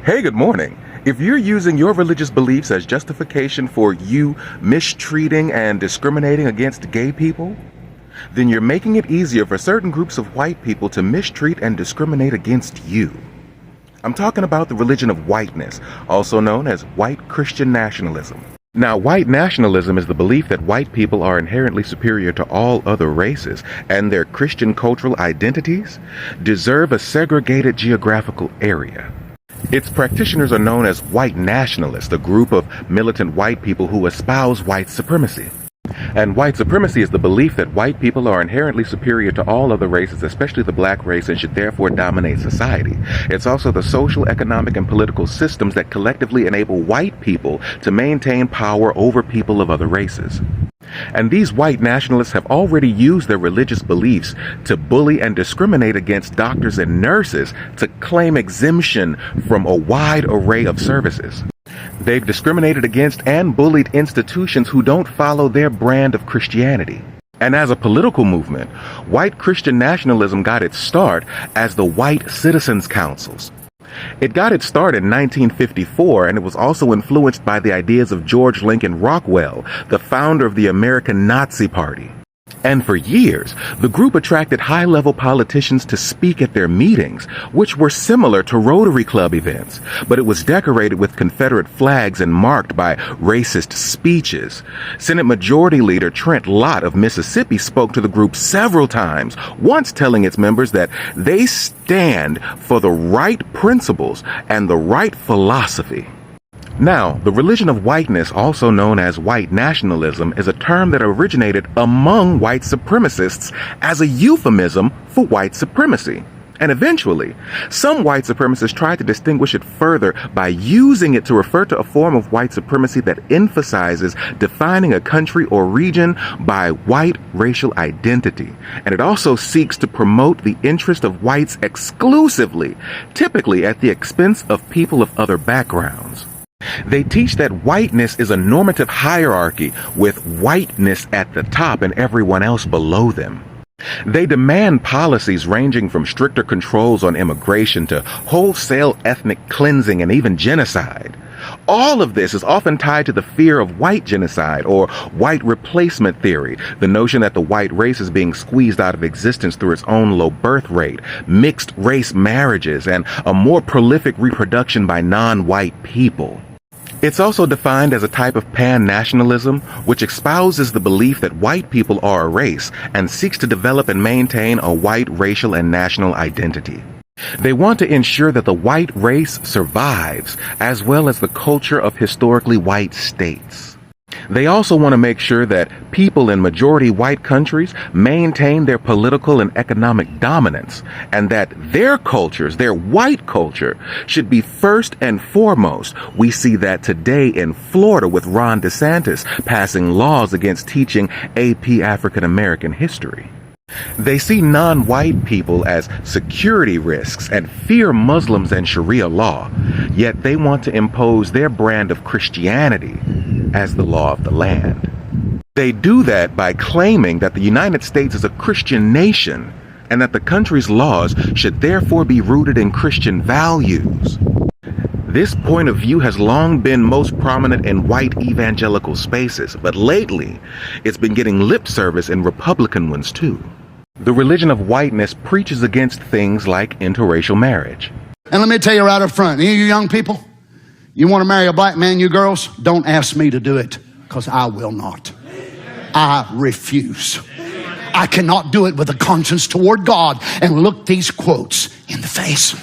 Hey, good morning. If you're using your religious beliefs as justification for you mistreating and discriminating against gay people, then you're making it easier for certain groups of white people to mistreat and discriminate against you. I'm talking about the religion of whiteness, also known as white Christian nationalism. Now, white nationalism is the belief that white people are inherently superior to all other races, and their Christian cultural identities deserve a segregated geographical area. Its practitioners are known as white nationalists, a group of militant white people who espouse white supremacy. And white supremacy is the belief that white people are inherently superior to all other races, especially the black race, and should therefore dominate society. It's also the social, economic, and political systems that collectively enable white people to maintain power over people of other races. And these white nationalists have already used their religious beliefs to bully and discriminate against doctors and nurses to claim exemption from a wide array of services. They've discriminated against and bullied institutions who don't follow their brand of Christianity. And as a political movement, white Christian nationalism got its start as the White Citizens Councils. It got its start in 1954, and it was also influenced by the ideas of George Lincoln Rockwell, the founder of the American Nazi Party. And for years, the group attracted high-level politicians to speak at their meetings, which were similar to Rotary Club events, but it was decorated with Confederate flags and marked by racist speeches. Senate Majority Leader Trent Lott of Mississippi spoke to the group several times, once telling its members that they stand for the right principles and the right philosophy. Now, the religion of whiteness, also known as white nationalism, is a term that originated among white supremacists as a euphemism for white supremacy. And eventually, some white supremacists tried to distinguish it further by using it to refer to a form of white supremacy that emphasizes defining a country or region by white racial identity. And it also seeks to promote the interest of whites exclusively, typically at the expense of people of other backgrounds. They teach that whiteness is a normative hierarchy with whiteness at the top and everyone else below them. They demand policies ranging from stricter controls on immigration to wholesale ethnic cleansing and even genocide. All of this is often tied to the fear of white genocide or white replacement theory, the notion that the white race is being squeezed out of existence through its own low birth rate, mixed race marriages, and a more prolific reproduction by non-white people. It's also defined as a type of pan-nationalism, which espouses the belief that white people are a race and seeks to develop and maintain a white racial and national identity. They want to ensure that the white race survives, as well as the culture of historically white states. They also want to make sure that people in majority white countries maintain their political and economic dominance, and that their cultures, their white culture, should be first and foremost. We see that today in Florida with Ron DeSantis passing laws against teaching AP African American history. They see non-white people as security risks and fear Muslims and Sharia law, yet they want to impose their brand of Christianity as the law of the land. They do that by claiming that the United States is a Christian nation and that the country's laws should therefore be rooted in Christian values. This point of view has long been most prominent in white evangelical spaces, but lately it's been getting lip service in Republican ones too. The religion of whiteness preaches against things like interracial marriage. And let me tell you right up front, any of you young people, you want to marry a black man, you girls, don't ask me to do it, because I will not. I refuse. I cannot do it with a conscience toward God and look these quotes in the face.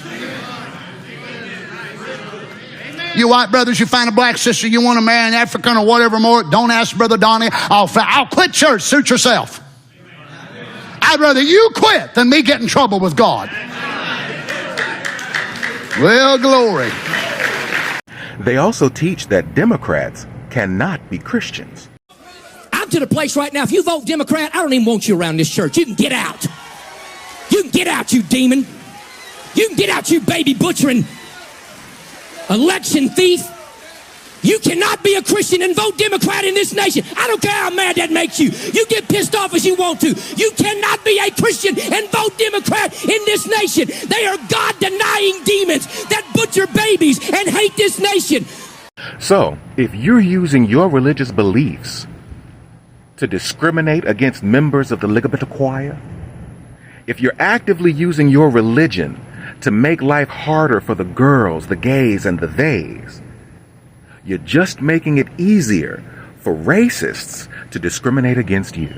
You white brothers, you find a black sister, you want to marry an African or whatever more, don't ask Brother Donnie. I'll quit church, suit yourself. I'd rather you quit than me get in trouble with God. Well, glory. They also teach that Democrats cannot be Christians. I'm to the place right now, if you vote Democrat, I don't even want you around this church. You can get out. You can get out, you demon. You can get out, you baby butchering election thief. You cannot be a Christian and vote Democrat in this nation. I don't care how mad that makes you. You get pissed off as you want to. You cannot be a Christian and vote Democrat in this nation. They are God-denying demons that butcher babies and hate this nation. So, if you're using your religious beliefs to discriminate against members of the Ligabita Choir, if you're actively using your religion to make life harder for the girls, the gays, and the theys, you're just making it easier for racists to discriminate against you.